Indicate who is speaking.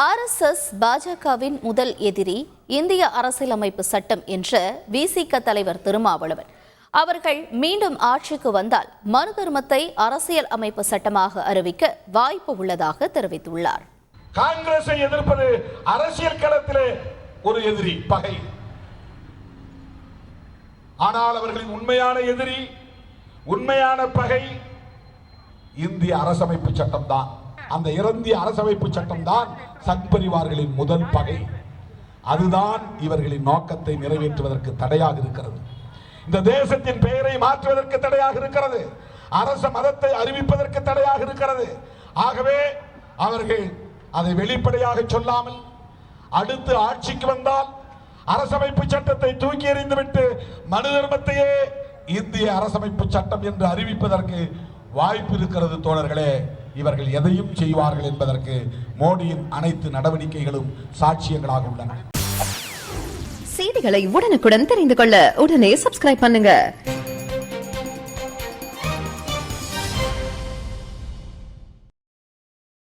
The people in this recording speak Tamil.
Speaker 1: RSS பாஜகவின் முதல் எதிரி இந்திய அரசியலமைப்பு சட்டம் என்ற விசிக தலைவர் திருமாவளவன் அவர்கள் மீண்டும் ஆட்சிக்கு வந்தால் மனு தர்மத்தை அரசியல் அமைப்பு சட்டமாக அறிவிக்க வாய்ப்பு உள்ளதாக தெரிவித்துள்ளார்.
Speaker 2: காங்கிரஸை எதிர்ப்பது அரசியல் களத்திலே ஒரு எதிரி, பகை. ஆனால் அவர்களின் உண்மையான எதிரி, உண்மையான பகை இந்திய அரசமைப்பு சட்டம் தான். அந்த இந்திய அரசமைப்பு சட்டம் தான் சங் பரிவார்களின் முதல் பகை. அதுதான் இவர்களின் நோக்கத்தை நிறைவேற்றுவதற்கு தடையாக இருக்கிறது. இந்த தேசத்தின் பெயரை மாற்றுவதற்கு தடையாக இருக்கிறது. அரச மதத்தை அறிவிப்பதற்கு தடையாக இருக்கிறது. ஆகவே அவர்கள் அதை வெளிப்படையாக சொல்லாமல் அடுத்து ஆட்சிக்கு வந்தால் அரசமைப்பு சட்டத்தை தூக்கி எறிந்துவிட்டு மனு தர்மத்தையே இந்திய அரசமைப்பு சட்டம் என்று அறிவிப்பதற்கு வாய்ப்பு இருக்கிறது. தோழர்களே, இவர்கள் எதையும் செய்வார்கள் என்பதற்கு மோடியின் அனைத்து நடவடிக்கைகளும் சாட்சியங்களாக உள்ளன.
Speaker 3: செய்திகளை உடனுக்குடன் தெரிந்து கொள்ள உடனே சப்ஸ்கிரைப் பண்ணுங்க.